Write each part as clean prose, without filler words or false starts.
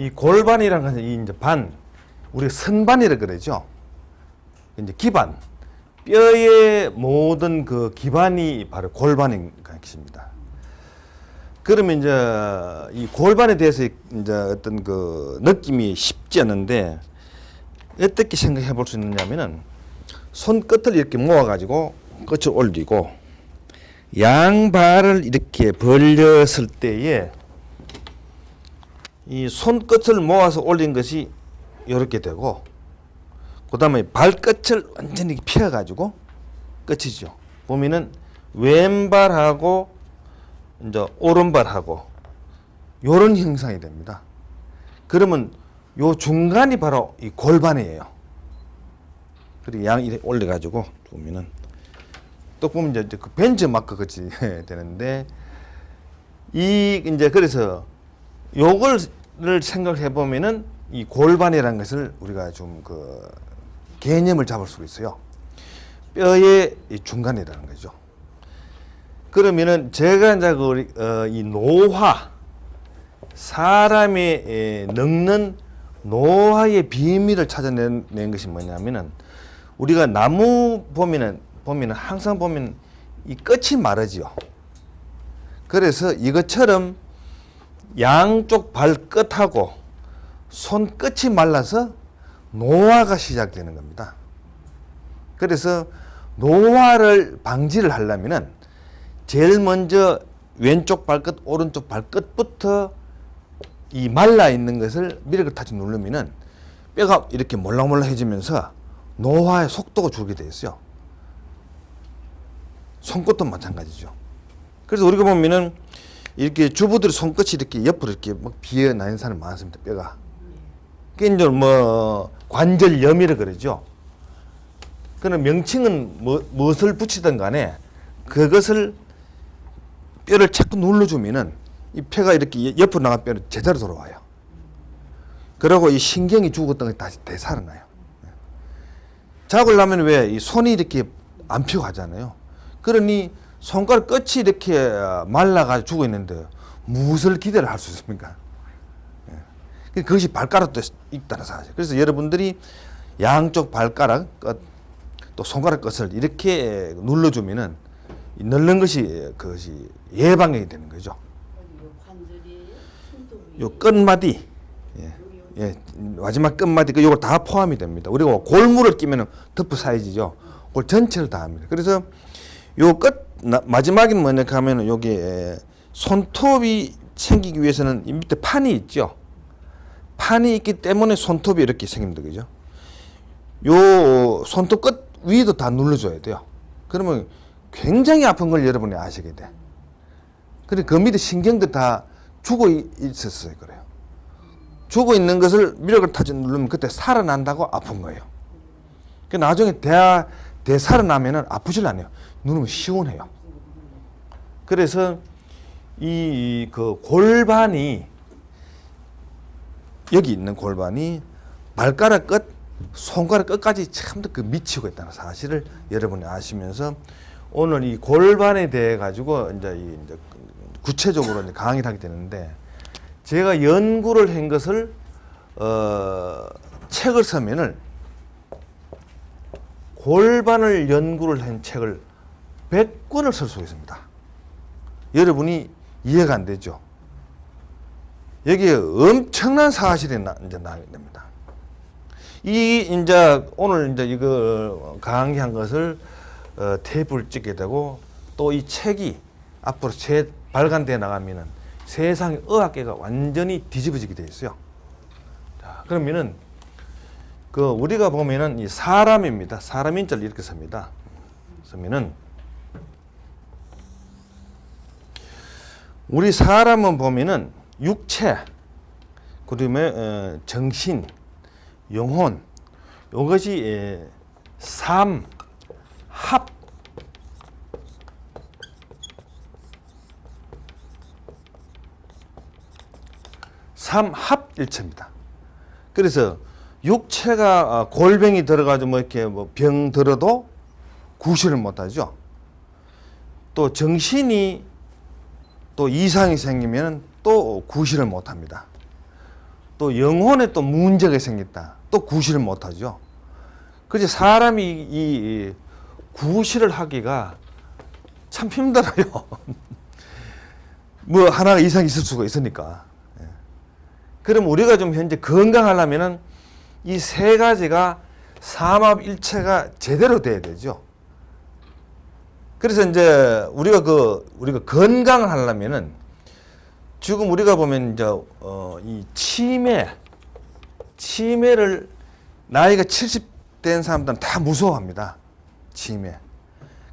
이 골반이라는 것은 이 이제 우리가 선반이라 그러죠. 이제 기반, 뼈의 모든 그 기반이 바로 골반인 것입니다. 그러면 이제 이 골반에 대해서 이제 어떤 그 느낌이 쉽지 않은데 어떻게 생각해 볼 수 있느냐면은 손끝을 이렇게 모아가지고 끝을 올리고 양발을 이렇게 벌렸을 때에 이 손끝을 모아서 올린 것이 이렇게 되고 그 다음에 발끝을 완전히 펴가지고 끝이죠. 보면은 왼발하고 이제 오른발하고 요런 형상이 됩니다. 그러면 요 중간이 바로 이 골반이에요. 그리고 양 이렇게 올려가지고 보면은 또 보면 이제 그 벤츠 마크 같이 되는데 이 이제 그래서 요걸 생각해 보면은 이 골반이라는 것을 우리가 좀 그 개념을 잡을 수가 있어요. 뼈의 이 중간이라는 거죠. 그러면은 제가 이제 이 노화, 사람의 늙는 노화의 비밀을 찾아낸 것이 뭐냐면은 우리가 나무 보면은 항상 보면 이 끝이 마르지요. 그래서 이것처럼 양쪽 발끝하고 손끝이 말라서 노화가 시작되는 겁니다. 그래서 노화를 방지를 하려면은 제일 먼저 왼쪽 발끝, 오른쪽 발끝부터 이 말라 있는 것을 미력을 타지 누르면은 뼈가 이렇게 몰랑몰랑해지면서 노화의 속도가 줄게 돼 있어요. 손끝도 마찬가지죠. 그래서 우리가 보면은 이렇게 주부들의 손끝이 이렇게 옆으로 이렇게 막 비어 나는 사람이 많습니다. 뼈가. 그게 이제 뭐 관절염이라 그러죠. 그런 명칭은 무엇을 붙이든 간에 그것을 뼈를 자꾸 눌러주면은 이 뼈가 이렇게 옆으로 나간 뼈는 제대로 돌아와요. 그리고 이 신경이 죽었던 게 다시 되살아나요. 자고 나면 왜 이 손이 이렇게 안 펴고 하잖아요. 그러니 손가락 끝이 이렇게 말라가지고 죽어 있는데 무엇을 기대를 할 수 있습니까? 그것이 발가락도 있다는 사실. 그래서 여러분들이 양쪽 발가락 끝, 또 손가락 끝을 이렇게 눌러주면은 늙는 것이 그것이 예방이 되는 거죠. 요 끝마디, 마지막 끝마디 요거 다 포함이 됩니다. 우리가 골무를 끼면은 덮어 사이즈죠. 그걸 전체를 다 합니다. 그래서 요 끝 마지막이 뭐냐 하면은 여기 손톱이 생기기 위해서는 이 밑에 판이 있죠. 판이 있기 때문에 손톱이 이렇게 생깁니다. 그죠? 요 손톱 끝 위도 다 눌러줘야 돼요. 그러면 굉장히 아픈 걸 여러분이 아시게 돼. 그래 그 밑에 신경도 다 죽어 있었어요. 그래요. 죽어 있는 것을 미력을 타지 누르면 그때 살아난다고 아픈 거예요. 그 나중에 되살아나면은 아프질 않아요. 누르면 시원해요. 그래서 이 그 골반이 여기 있는 골반이 발가락 끝, 손가락 끝까지 참도 그 미치고 있다는 사실을 여러분이 아시면서 오늘 이 골반에 대해 가지고 이제 구체적으로 이제 강의를 하게 되는데 제가 연구를 한 것을 책을 쓰면은 골반을 연구를 한 책을 100권을 쓸 수 있습니다. 여러분이 이해가 안 되죠? 여기에 엄청난 사실이 이제 나게 됩니다. 이제 오늘 이제 이거 강의한 것을 테이프를 찍게 되고 또 이 책이 앞으로 발간돼 나가면은 세상의 의학계가 완전히 뒤집어지게 돼 있어요. 자, 그러면은 그 우리가 보면은 이 사람입니다. 사람 인자를 이렇게 씁니다. 그러면은 우리 사람은 보면은 육체, 그다음에 정신, 영혼, 이것이 삼, 합, 삼합일체입니다. 그래서 육체가 골병이 들어가지고 뭐 이렇게 뭐 병 들어도 구실을 못하죠. 또 정신이 또 이상이 생기면 또 구실을 못합니다. 또 영혼에 또 문제가 생겼다. 또 구실을 못하죠. 그래서 사람이 이 구실을 하기가 참 힘들어요. 뭐 하나가 이상이 있을 수가 있으니까. 그럼 우리가 좀 현재 건강하려면은 이 세 가지가 삼합일체가 제대로 돼야 되죠. 그래서 이제 우리가 건강을 하려면은 지금 우리가 보면 이제 이 치매를 나이가 70 된 사람들은 다 무서워합니다. 치매.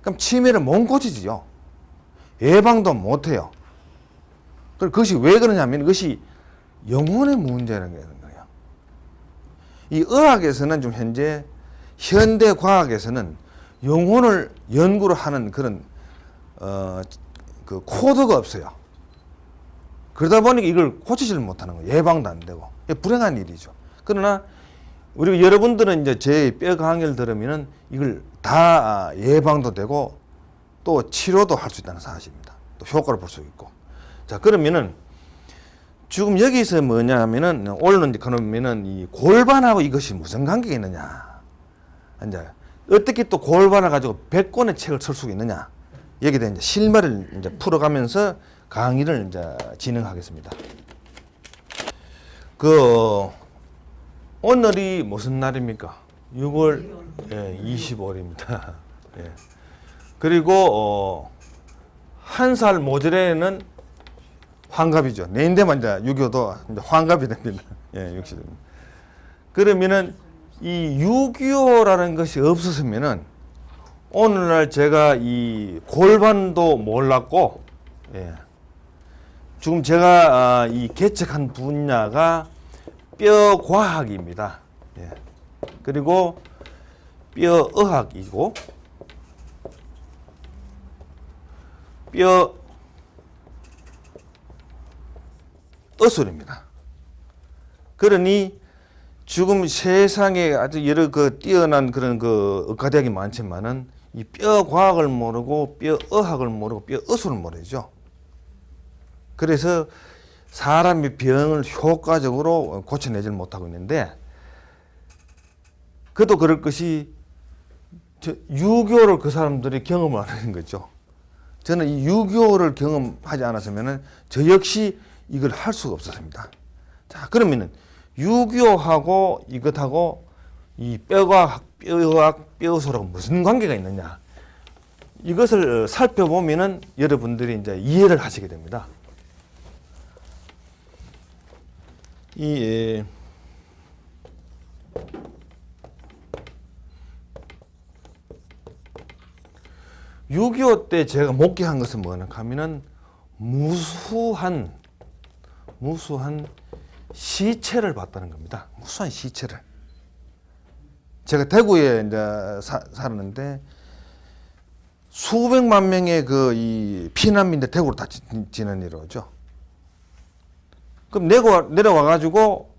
그럼 치매를 못 고치지요. 예방도 못 해요. 그것이 왜 그러냐면 이것이 영혼의 문제라는 거예요. 이 의학에서는 좀 현대 과학에서는 영혼을 연구를 하는 그런 그 코드가 없어요. 그러다 보니까 이걸 고치지를 못하는 거예요. 예방도 안 되고. 불행한 일이죠. 그러나 우리 여러분들은 이제 제 뼈 강의를 들으면은 이걸 다 예방도 되고 또 치료도 할 수 있다는 사실입니다. 또 효과를 볼 수 있고. 자, 그러면은 지금 여기서 뭐냐면은 오늘은 이제 그러면은 이 골반하고 이것이 무슨 관계가 있느냐. 이제 어떻게 또 골반을 가지고 100권의 책을 쓸 수가 있느냐. 여기에 대한 이제 실마리를 이제 풀어가면서 강의를 이제 진행하겠습니다. 오늘이 무슨 날입니까? 6월 25일입니다. 예. 그리고 한 살 모자라는 환갑이죠. 내인데만 이제 6.25도 이제 환갑이 됩니다. 예, 60. 그러면은 이 6.25라는 것이 없었으면은 오늘날 제가 이 골반도 몰랐고, 예. 지금 제가 이 개척한 분야가 뼈과학입니다. 예. 그리고 뼈의학이고 뼈의술입니다. 그러니 지금 세상에 아주 여러 뛰어난 그런 의과대학이 많지만은 이 뼈과학을 모르고 뼈의학을 모르고 뼈의술을 모르죠. 그래서 사람의 병을 효과적으로 고쳐내질 못하고 있는데, 그도 그럴 것이 유교를 그 사람들이 경험을 안 하는 거죠. 저는 이 유교를 경험하지 않았으면 저 역시 이걸 할 수가 없었습니다. 자, 그러면은 유교하고 이것하고 이 뼈과학, 뼈의학, 뼈의술하고 무슨 관계가 있느냐. 이것을 살펴보면은 여러분들이 이제 이해를 하시게 됩니다. 이 6.25 때 제가 목격한 것은 뭐냐 하면은 무수한 시체를 봤다는 겁니다. 무수한 시체를. 제가 대구에 이제 살았는데 수백만 명의 이 피난민들 대구로 다 지는 이러죠. 그럼 내려와가지고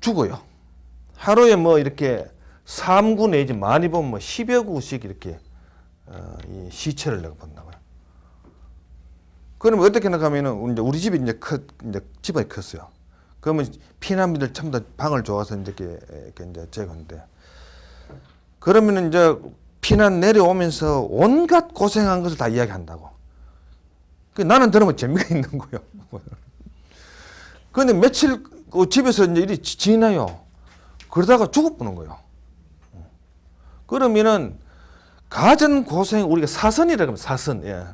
죽어요. 하루에 뭐 이렇게 3구 내지 많이 보면 뭐 10여 구씩 이렇게 이 시체를 내가 본다고요. 그러면 어떻게 나가면은 이제 우리 집이 이제 집안이 컸어요. 그러면 피난민들 전부 다 방을 줘서 이렇게 이제 재건데, 그러면은 이제 피난 내려오면서 온갖 고생한 것을 다 이야기한다고. 나는 들으면 재미가 있는 거예요. 그런데 며칠 집에서 이제 일이 지나요. 그러다가 죽어보는 거예요. 그러면은 가전 고생, 우리가 사선이라고 하면 사선. 예.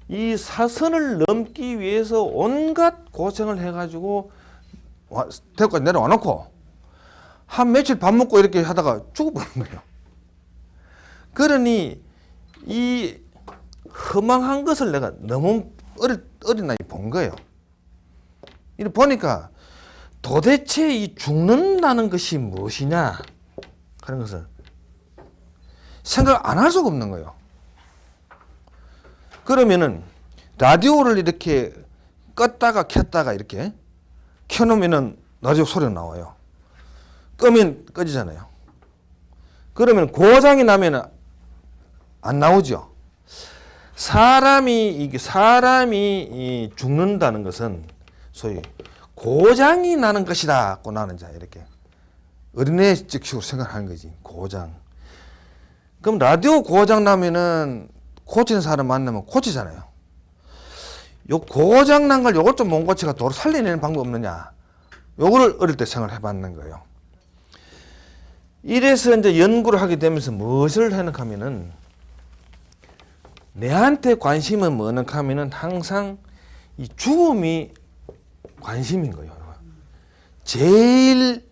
이 사선을 넘기 위해서 온갖 고생을 해가지고 대구까지 내려와 놓고 한 며칠 밥 먹고 이렇게 하다가 죽어버린 거예요. 그러니 이 허망한 것을 내가 너무 어린 나이에 본 거예요. 이렇게 보니까 도대체 이 죽는다는 것이 무엇이냐 하는 것을 생각을 안 할 수가 없는 거예요. 그러면은 라디오를 이렇게 껐다가 켰다가 이렇게 켜놓으면은 라디오 소리가 나와요. 끄면 꺼지잖아요. 그러면 고장이 나면은 안 나오죠. 사람이 죽는다는 것은 소위 고장이 나는 것이다고 나는 자 이렇게 어린애 즉식으로 생각하는 거지. 고장. 그럼 라디오 고장 나면은 고치는 사람 만나면 고치잖아요. 요 고장 난 걸 요걸 좀 못 고치가 도로 살려내는 방법 없느냐. 요거를 어릴 때 생각을 해봤는 거예요. 이래서 이제 연구를 하게 되면서 무엇을 해놓으면은 내한테 관심은 뭐는 하면은 항상 이 죽음이 관심인 거예요. 제일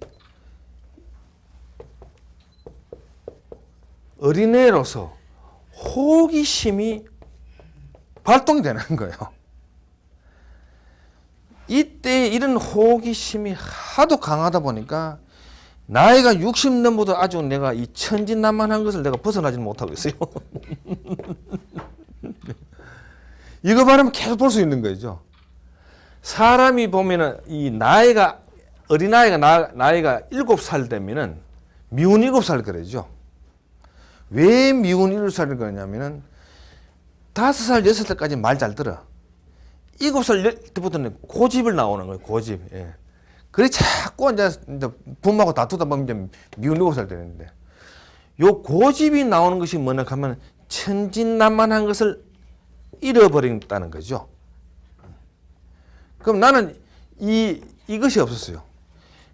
어린애로서 호기심이 발동이 되는 거예요. 이때 이런 호기심이 하도 강하다 보니까 나이가 60 넘어도 아주 내가 이 천진난만한 것을 내가 벗어나지는 못하고 있어요. 이거 바라면 계속 볼 수 있는 거죠. 사람이 보면은 이 나이가 어린아이가 나이가 7살 되면은 미운 7살 그러죠. 왜 미운 7살을 그러냐면은 5살, 6살까지 말 잘 들어. 7살 때부터는 고집을 나오는 거예요. 고집. 예. 그래 자꾸 이제 부모하고 다투다 보면 이제 미운 7살 되는데 요 고집이 나오는 것이 뭐냐 하면 천진난만한 것을 잃어버린다는 거죠. 그럼 나는 이것이 없었어요.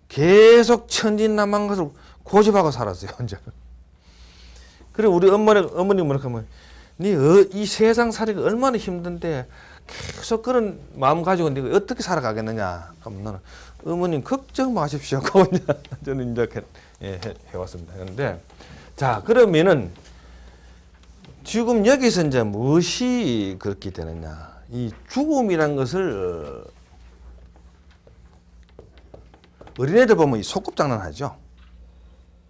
계속 천진난만한 것을 고집하고 살았어요. 이제. 그래 우리 어머니 뭐라 하면 이 세상 살이가 얼마나 힘든데 계속 그런 마음 가지고 네가 어떻게 살아가겠느냐. 그럼 나는 어머님 걱정 마십시오. 저는 이제 해왔습니다. 그런데 자 그러면은 지금 여기서 이제 무엇이 그렇게 되느냐. 이 죽음이란 것을 어린애들 보면 이 소꿉장난 하죠.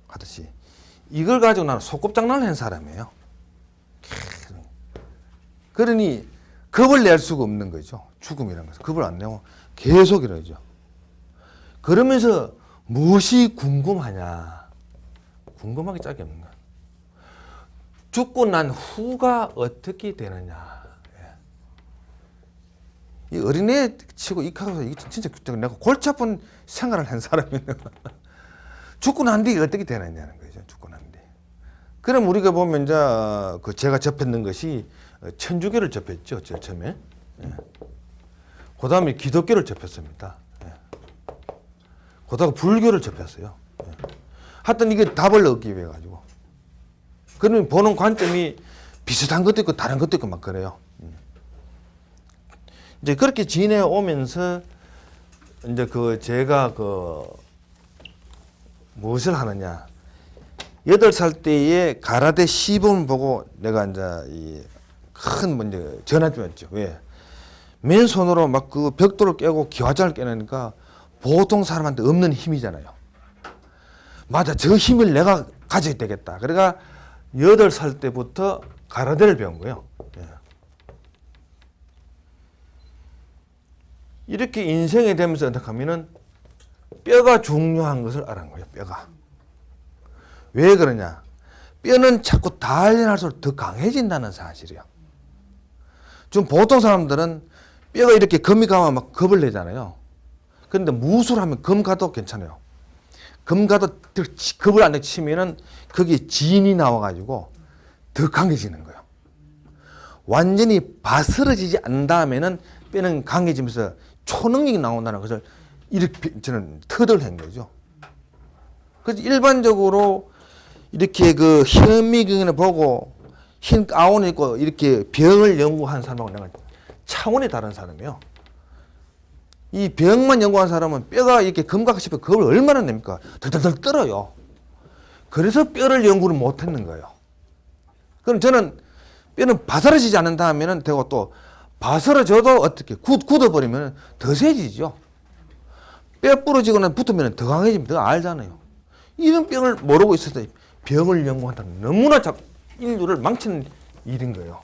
하듯이 이걸 가지고 나는 소꿉장난을 한 사람이에요. 그러니 겁을 낼 수가 없는 거죠. 죽음이라는 것은. 겁을 안 내고 계속 이러죠. 그러면서 무엇이 궁금하냐. 궁금하기 짝이 없는 거야. 죽고 난 후가 어떻게 되느냐. 이 어린애 치고 익혀서 이게 진짜 내가 골치 아픈 생활을 한 사람이에요. 죽고 난 뒤에 어떻게 되느냐는 거죠. 죽고 난 뒤. 그럼 우리가 보면 이제 그 제가 접했는 것이 천주교를 접했죠. 제일 처음에. 예. 그 다음에 기독교를 접했습니다. 예. 그 다음에 불교를 접했어요. 예. 하여튼 이게 답을 얻기 위해 가지고. 그러면 보는 관점이 비슷한 것도 있고 다른 것도 있고 막 그래요. 이제 그렇게 지내오면서 이제 제가 무엇을 하느냐. 8살 때에 가라데 시범을 보고 내가 이제 큰 문제 전화점이 왔죠. 왜? 맨손으로 막 그 벽돌을 깨고 기와장을 깨내니까 보통 사람한테 없는 힘이잖아요. 맞아, 저 힘을 내가 가져야 되겠다. 그러니까 8살 때부터 가라데를 배운 거예요. 예. 이렇게 인생이 되면서 어떻게 하면은 뼈가 중요한 것을 알은 거예요. 뼈가. 왜 그러냐? 뼈는 자꾸 단련할수록 더 강해진다는 사실이에요. 좀 보통 사람들은 뼈가 이렇게 금이 가면 막 겁을 내잖아요. 그런데 무술하면 검 가도 괜찮아요. 검 가도 겁을 안 치면은 거기에 진이 나와가지고 더 강해지는 거예요. 완전히 바스러지지 않은 다음에는 뼈는 강해지면서 초능력이 나온다는 것을 이렇게 저는 터득한 거죠. 그래서 일반적으로 이렇게 그 현미경을 보고 흰 가운을 입고 이렇게 병을 연구한 사람하고 내가 차원이 다른 사람이에요. 이 병만 연구한 사람은 뼈가 이렇게 검각 싶어 겁을 얼마나 냅니까? 덜덜덜 떨어요. 그래서 뼈를 연구를 못 했는 거예요. 그럼 저는 뼈는 바스러지지 않는다 하면은 되고 또 바스러져도 어떻게 굳어버리면 더 세지죠. 뼈 부러지거나 붙으면 더 강해지면 더 알잖아요. 이런 병을 모르고 있어서 병을 연구한다는 너무나 인류를 망치는 일인 거예요.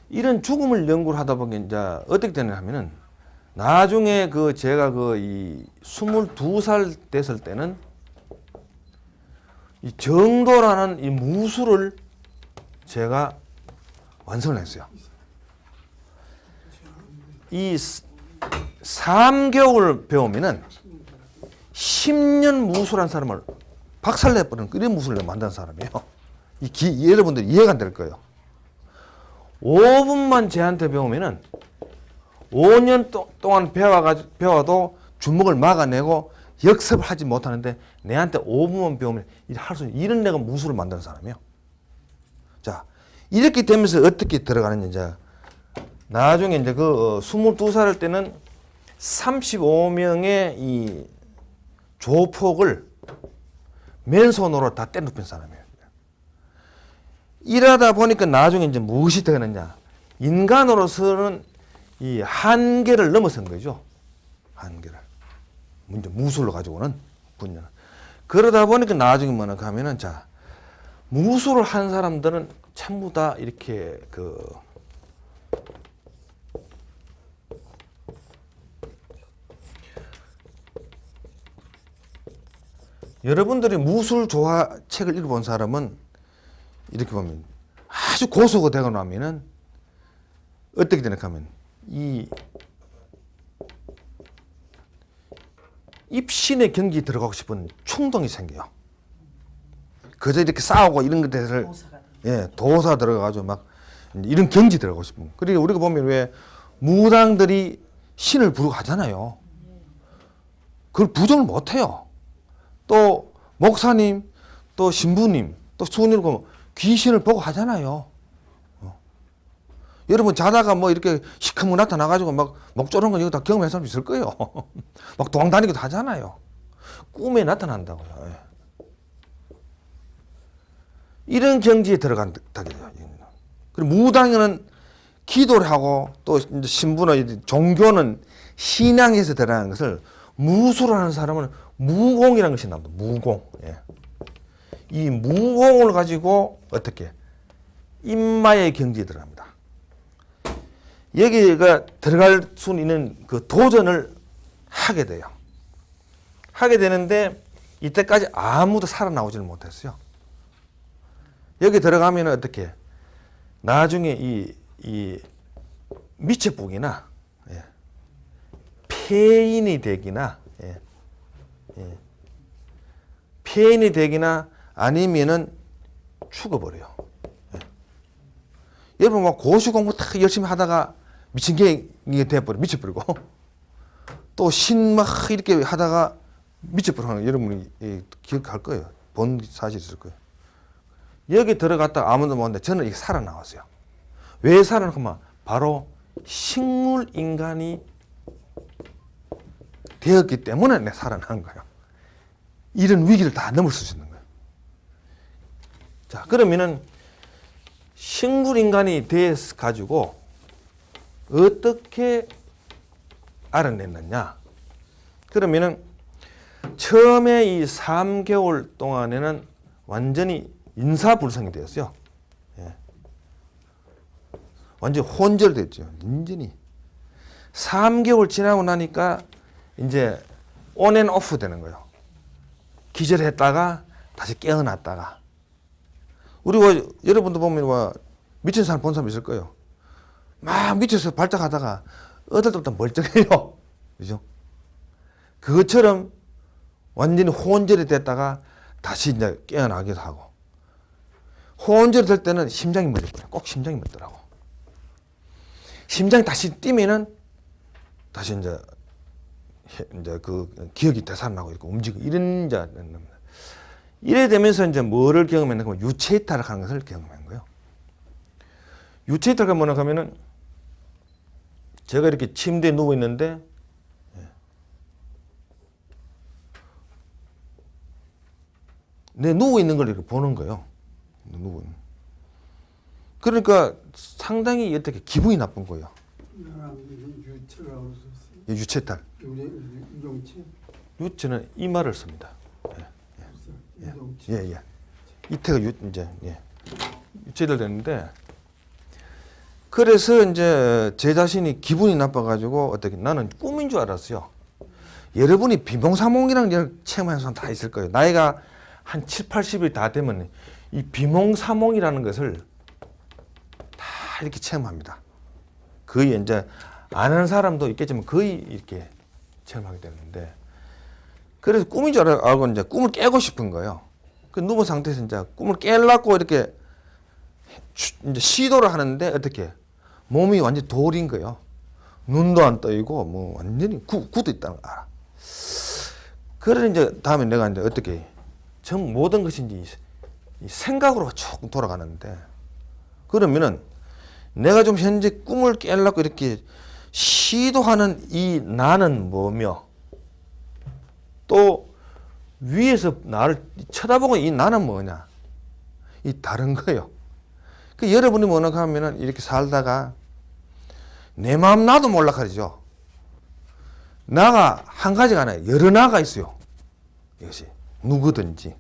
이런 죽음을 연구를 하다 보니 이제 어떻게 되냐 하면은 나중에 제가 이 22살 됐을 때는 이 정도라는 이 무술을 제가 완성을 했어요. 이 3개월 배우면은 10년 무술한 사람을 박살내버리는 이런 무술을 만든 사람이에요. 여러분들이 이해가 안 될 거예요. 5분만 쟤한테 배우면은 5년 동안 배워도 주먹을 막아내고 역습을 하지 못하는데 내한테 5분만 배우면 할 수 있는 이런 내가 무술을 만드는 사람이에요. 자, 이렇게 되면서 어떻게 들어가느냐. 이제 나중에 이제 그 22살 때는 35명의 이 조폭을 맨손으로 다 때려눕힌 사람이에요. 이러다 보니까 나중에 이제 무엇이 되느냐. 인간으로서는 이 한계를 넘어선 거죠. 한계를. 문제 무술로 가지고는 분야는. 그러다 보니까 나중에 뭐냐 하면은 자, 무술을 한 사람들은 전부 다 이렇게 여러분들이 무술 조화 책을 읽어본 사람은 이렇게 보면 아주 고수가 되고 나면은 어떻게 되냐 하면 이 입신의 경기에 들어가고 싶은 충동이 생겨요. 그저 이렇게 싸우고 이런 것들을 도사 들어가가지고 막 이런 경지 들어가고 싶은. 그러니까 우리가 보면 왜 무당들이 신을 부르고 하잖아요. 그걸 부정을 못 해요. 또 목사님, 또 신부님, 또 수녀님 귀신을 보고 하잖아요. 여러분 자다가 뭐 이렇게 시커멓게 나타나가지고 막 목조른 건 이거 다 경험할 사람 있을 거예요. 막 도망다니기도 하잖아요. 꿈에 나타난다고요. 이런 경지에 들어간다게 돼요. 그리고 무당은 기도를 하고 또 신부나 종교는 신앙에서 들어가는 것을 무술을 하는 사람은 무공이라는 것이 나옵니다. 무공. 이 무공을 가지고 어떻게 인마의 경지에 들어갑니다. 여기가 들어갈 수 있는 그 도전을 하게 돼요. 하게 되는데 이때까지 아무도 살아나오지를 못했어요. 여기 들어가면 어떻게 나중에 이 미체북이나 폐인이 되기나 폐인이 되기나 아니면은 죽어버려요. 여러분 막 고시 공부 딱 열심히 하다가 미친 게 돼버려 미쳐버리고 또 신 막 이렇게 하다가 미쳐버리는 여러분이 기억할 거예요. 본 사실 있을 거예요. 여기 들어갔다 아무도 모르는데 저는 이게 살아나왔어요. 왜 살아나면 바로 식물 인간이 되었기 때문에 내가 살아난 거예요. 이런 위기를 다 넘을 수 있는 거예요. 자, 그러면은 식물 인간이 돼 가지고 어떻게 알아냈느냐? 그러면은 처음에 이 3개월 동안에는 완전히 인사불성이 되었어요. 완전히 혼절됐죠. 완전히. 3개월 지나고 나니까 이제 온 앤 오프 되는 거예요. 기절했다가 다시 깨어났다가. 우리 여러분도 보면 미친 사람 본 사람 있을 거예요. 막 미쳐서 발작하다가 어떨 때부터 멀쩡해요. 그죠? 그것처럼 완전히 혼절이 됐다가 다시 이제 깨어나기도 하고. 혼절이 될 때는 심장이 멎어버려요. 꼭 심장이 멎더라고. 심장이 다시 뛰면은 다시 이제 그 기억이 되살아나고 있고 움직이고 이런 이제 이래 되면서 이제 뭐를 경험했나 하면 유체이탈을 하는 것을 경험한 거예요. 유체이탈가 뭐냐 하면은 제가 이렇게 침대에 누워 있는데 내 누워 있는 걸 이렇게 보는 거예요. 누워 있는. 그러니까 상당히 어떻게 기분이 나쁜 거예요. 유체탈. 유체는 이 말을 씁니다. 이태가 이제 유체될 되는데 그래서 이제 제 자신이 기분이 나빠가지고 어떻게 나는 꿈인 줄 알았어요. 여러분이 비몽사몽이라는 걸 체험하는 사람 다 있을 거예요. 나이가 한 7, 80이 다 되면 이 비몽사몽이라는 것을 다 이렇게 체험합니다. 거의 이제 아는 사람도 있겠지만 거의 이렇게 체험하게 되는데, 그래서 꿈인 줄 알고 이제 꿈을 깨고 싶은 거예요. 그 누운 상태에서 이제 꿈을 깨려고 이렇게 이제 시도를 하는데 어떻게 몸이 완전 돌인 거예요. 눈도 안 떠이고 뭐 완전히 굳어 있다는 거 알아. 그래 이제 다음에 내가 이제 어떻게 전 모든 것이 이제 이 생각으로 쭉 돌아가는데, 그러면은 내가 좀 현재 꿈을 깨려고 이렇게 시도하는 이 나는 뭐며, 또 위에서 나를 쳐다보고 이 나는 뭐냐, 이 다른 거예요. 그 여러분이 뭐냐 하면은 이렇게 살다가 내 마음 나도 몰라 하죠. 나가 한 가지가 아니라 여러 나가 있어요. 이것이 누구든지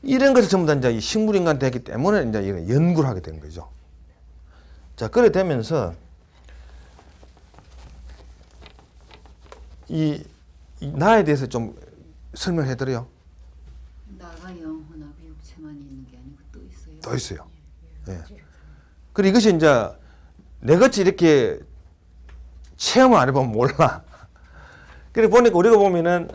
이런 것을 전부 다 이제 이 식물인간 되기 때문에 이제 이런 연구를 하게 된 거죠. 자, 그래 되면서 이 나에 대해서 좀 설명해 드려요. 나가 영혼하고 육체만 있는 게 아니고 또 있어요. 또 있어요. 예. 그리고 이것이 이제 내같이 이렇게 체험을 안 해보면 몰라. 그래 보니까 우리가 보면은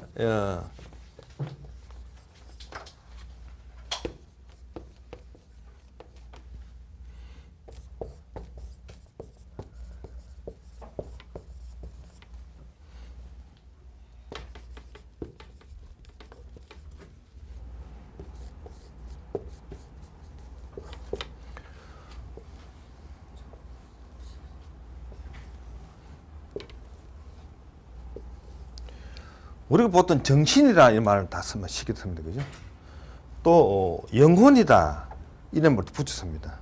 우리가 보통 정신이라 이 말을 다 쓰면 쉽게 씁니다. 그죠? 또 영혼이다 이런 말도 붙였습니다.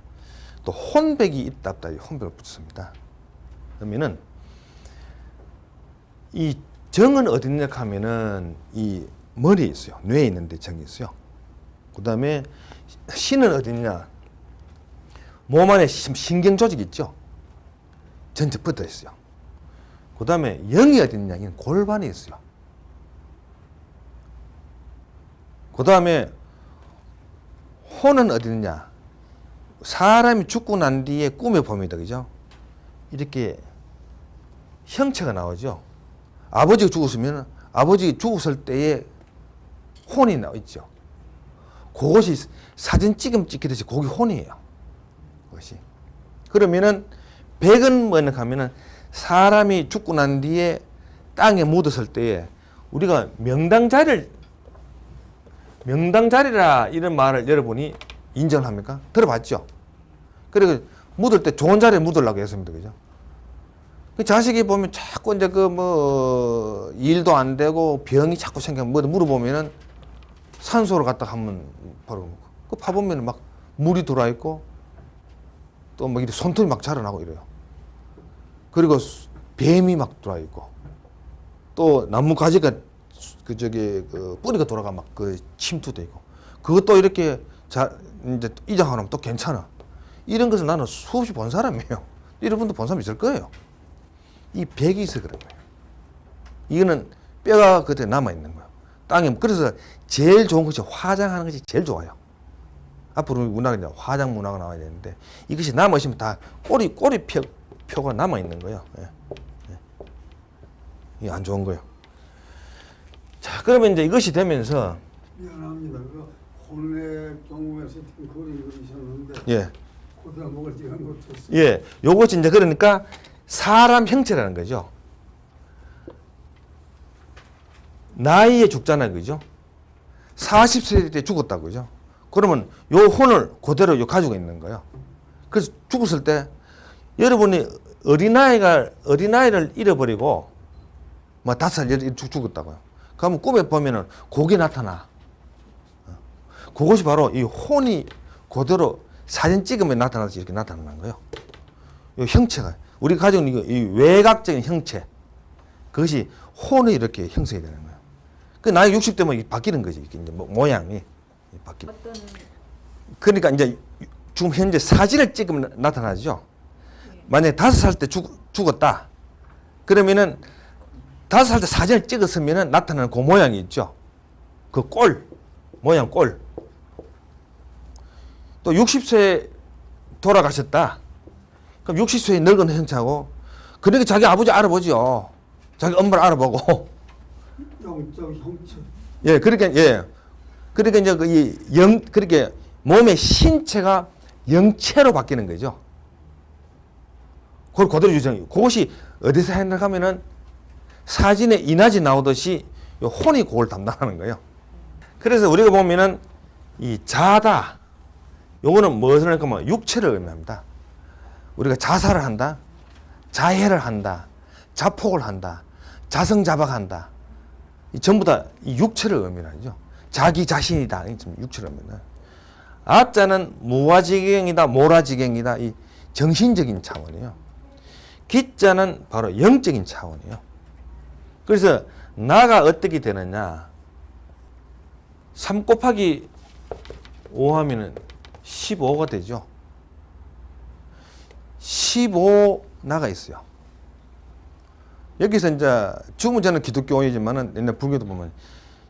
또 혼백이 있다 없다 이 혼백을 붙였습니다. 그러면은 이 정은 어디 있냐 하면은 이 머리에 있어요. 뇌에 있는데 정이 있어요. 그 다음에 신은 어디 있냐, 몸 안에 신경 조직이 있죠. 전체 붙어 있어요. 그 다음에 영이 어디 있냐, 이는 골반에 있어요. 그 다음에 혼은 어디 있느냐, 사람이 죽고 난 뒤에 꿈에 봅니다. 그죠? 이렇게 형체가 나오죠. 아버지가 죽었으면 아버지 죽었을 때에 혼이 나와 있죠. 그것이 사진 찍히듯이 그게 혼이에요. 그것이. 그러면은 백은 뭐냐 하면은 사람이 죽고 난 뒤에 땅에 묻었을 때에 우리가 명당자리라 이런 말을 여러분이 인정을 합니까? 들어봤죠? 그리고 묻을 때 좋은 자리에 묻으려고 했습니다. 그죠? 그 자식이 보면 자꾸 이제 그 뭐 일도 안 되고 병이 자꾸 생기면 뭐 물어보면은 산소를 갖다 하면 바로 그 파보면 막 물이 들어와 있고 또 뭐 이렇게 손톱이 막 자라나고 이래요. 그리고 뱀이 막 들어와 있고 또 나무 가지가 그 뿌리가 돌아가 막 그 침투돼 있고 그것도 이렇게 이제 이장하면 또 괜찮아. 이런 것을 나는 수없이 본 사람이에요. 여러분도 본 사람 있을 거예요. 이 백이 있어 그런 거예요. 이거는 뼈가 그때 남아 있는 거예요. 땅에. 그래서 제일 좋은 것이 화장하는 것이 제일 좋아요. 앞으로 문학이 화장 문화가 나와야 되는데 이것이 남아 있으면 다 꼬리표가 남아 있는 거예요. 예. 예. 이게 안 좋은 거예요. 자, 그러면 이제 이것이 되면서 미안합니다. 그 혼외 경우에서 그림 그리셨는데 예. 고등어 먹을 지간 것도 있어요. 예. 요것이 이제 그러니까 사람 형체라는 거죠. 나이에 죽잖아요. 그죠? 40세 때 죽었다고 그죠? 그러면 요 혼을 그대로 요 가지고 있는 거예요. 그래서 죽었을 때 여러분이 어린아이를 잃어버리고 뭐 5살 죽었다고요. 그러면 꿈에 보면은 곡이 나타나. 그것이 바로 이 혼이 그대로 사진 찍으면 나타나듯이 이렇게 나타나는 거예요. 이 형체가 우리 가지고 있는 이 외곽적인 형체, 그것이 혼이 이렇게 형성이 되는 거예요. 그 나이 60대면 바뀌는 거지. 이렇게 이제 모양이 바뀌. 그러니까 이제 지금 현재 사진을 찍으면 나타나죠. 만약에 5살 때 죽었다. 그러면은 5살 때 사진을 찍었으면 나타나는 그 모양이 있죠. 그 모양 꼴. 또 60세 돌아가셨다. 그럼 60세의 늙은 형체하고 그러니까 자기 아버지 알아보죠. 자기 엄마를 알아보고. 영적 형체. 예, 그러니까, 예. 그러니까 이제 그렇게 몸의 신체가 영체로 바뀌는 거죠. 그걸 그대로 유전이. 그것이 어디서 해나가면은 사진에 이낮이 나오듯이 요 혼이 그걸 담당하는 거예요. 그래서 우리가 보면은 이 자다. 요거는 무엇을 할까면 육체를 의미합니다. 우리가 자살을 한다. 자해를 한다. 자폭을 한다. 자성자박한다. 이 전부 다 이 육체를 의미하죠. 자기 자신이다. 육체를 의미는. 아자는 무아지경이다. 모라지경이다. 이 정신적인 차원이에요. 기자는 바로 영적인 차원이에요. 그래서 나가 어떻게 되느냐. 3 곱하기 5 하면은 15가 되죠. 15 나가 있어요. 여기서 이제 지금은 저는 기독교이지만은 옛날 불교도 보면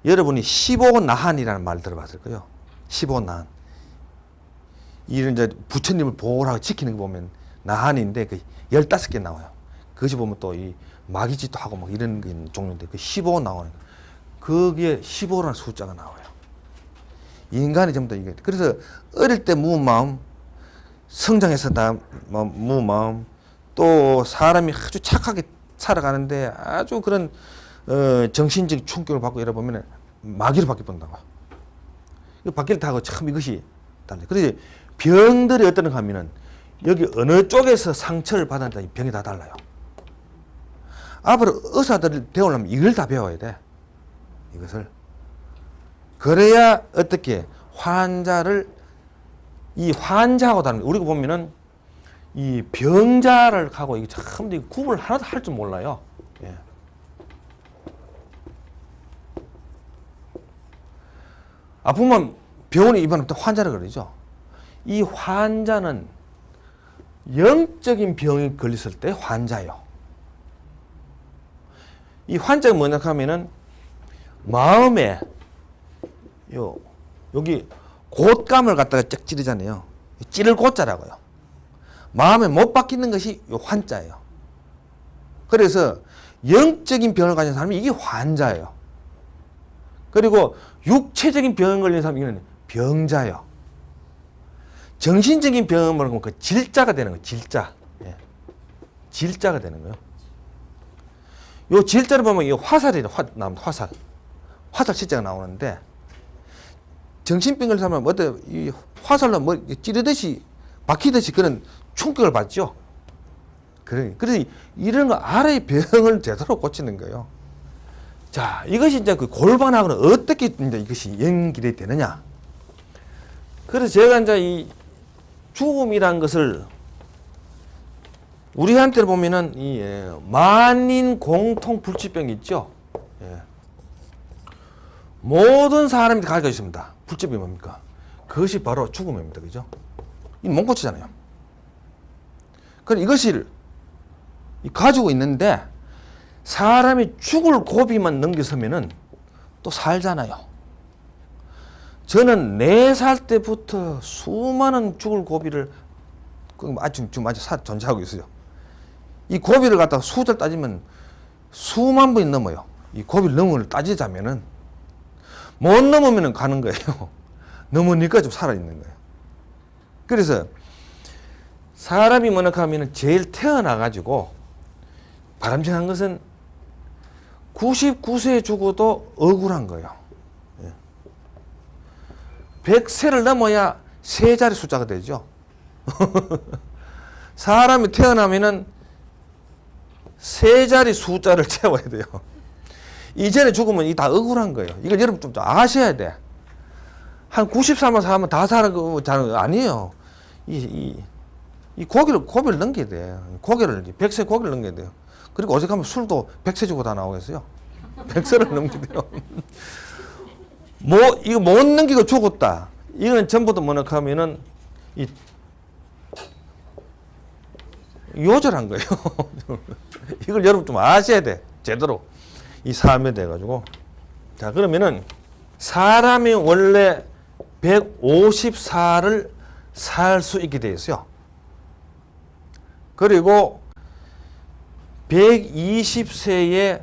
여러분이 15 나한이라는 말 들어봤을 거예요. 15 나한. 이런 이제 부처님을 보호하고 지키는 거 보면 나한인데 그 15개 나와요. 그것이 보면 또 이 마귀짓도 하고 막 이런 게 있는 종류인데 그 15 나오는 거. 거기에 15라는 숫자가 나와요. 인간이 전부 다 이게. 그래서 어릴 때 무은 마음, 성장해서 다 무은 마음, 또 사람이 아주 착하게 살아가는데 아주 그런 정신적 충격을 받고 이러 보면 마귀로 바뀌어본다고. 이거 바뀔 때 하고 참 이것이 달라요. 그래서 병들이 어떠는가 하면은 여기 어느 쪽에서 상처를 받았는지 병이 다 달라요. 앞으로 의사들을 배우려면 이걸 다 배워야 돼. 이것을. 그래야 어떻게 환자를 이 환자하고 다른 우리가 보면은 이 병자를 하고 이게 참 구분을 하나도 할 줄 몰라요. 예. 아프면 병원에 입원하면 또 환자라 그러죠. 이 환자는 영적인 병이 걸렸을 때 환자예요. 이 환자가 뭐냐 하면은 마음에 여기 곶감을 갖다가 쫙 찌르잖아요. 찌를 곶자라고요. 마음에 못 바뀌는 것이 요 환자예요. 그래서 영적인 병을 가진 사람이 이게 환자예요. 그리고 육체적인 병을 걸린 사람이 이거는 병자예요. 정신적인 병을 걸면 그 질자가 되는 거예요. 질자. 예. 질자가 되는 거예요. 요 질자를 보면 이 화살이에요. 화살. 화살 실자가 나오는데 정신병 걸린 사람은 어때 이 화살로 뭐 찌르듯이 박히듯이 그런 충격을 받죠. 그래서 이런 거 알아야 병을 제대로 고치는 거예요. 자, 이것이 이제 그 골반하고는 어떻게 이제 이것이 연결이 되느냐. 그래서 제가 이제 이 죽음이란 것을 우리한테 보면은 이 만인 공통 불치병이 있죠. 예. 모든 사람이 가지고 있습니다. 불치병이 뭡니까? 그것이 바로 죽음입니다. 그죠? 이 못 고치잖아요. 그럼 이것을 가지고 있는데 사람이 죽을 고비만 넘겨서면은 또 살잖아요. 저는 4살 때부터 수많은 죽을 고비를 지금 아주 존재하고 있어요. 이 고비를 갖다가 숫자를 따지면 수만 번이 넘어요. 이 고비를 넘을 따지자면은 못 넘으면 가는 거예요. 넘으니까 좀 살아있는 거예요. 그래서 사람이 뭐냐 하면은 제일 태어나가지고 바람직한 것은 99세에 죽어도 억울한 거예요. 100세를 넘어야 3자리 숫자가 되죠. 사람이 태어나면은 3자리 숫자를 채워야 돼요. 이전에 죽으면 이 다 억울한 거예요. 이걸 여러분 좀 아셔야 돼. 한 90살만 살면 다 살아가는 거 아니에요. 이 고비를 넘겨야 돼. 100세 고비를 넘겨야 돼요. 그리고 어색하면 술도 100세 주고 다 나오겠어요. 100세를 넘겨야 돼요. 이거 못 넘기고 죽었다. 이건 전부 다 뭐냐 하면은 요절한 거예요. 이걸 여러분 좀 아셔야 돼. 제대로. 이 삶에 돼가지고. 자, 그러면은 사람이 원래 154를 살 수 있게 돼 있어요. 그리고 120세에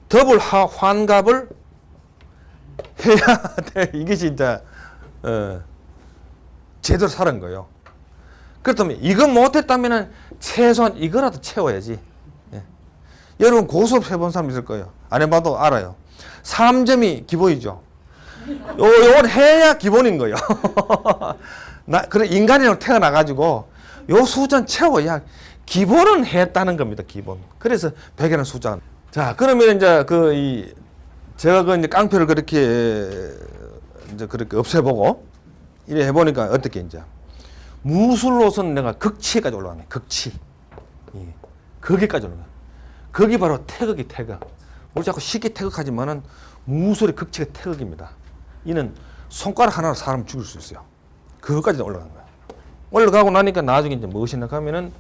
더블 환갑을 해야 돼. 이게 진짜 제대로 살은 거예요. 그렇다면 이거 못했다면 최소한 이거라도 채워야지. 예. 여러분 고수업 해본 사람 있을 거예요. 안 해봐도 알아요. 3점이 기본이죠. 요건 해야 기본인 거예요. 그래 인간으로 태어나가지고 요 수준 채워야 기본은 했다는 겁니다. 기본. 그래서 100이라는 숫자. 자, 그러면 이제 제가 이제 깡표를 그렇게 없애보고 이래 해보니까 어떻게 이제 무술로서는 내가 극치까지 올라가네. 극치. 예. 거기까지 올라가. 거기 바로 태극이 태극. 우리 자꾸 쉽게 태극하지만은 무술의 극치가 태극입니다. 이는 손가락 하나로 사람 죽일 수 있어요. 그것까지 올라간 거야. 올라가고 나니까 나중에 이제 무엇이 나가면은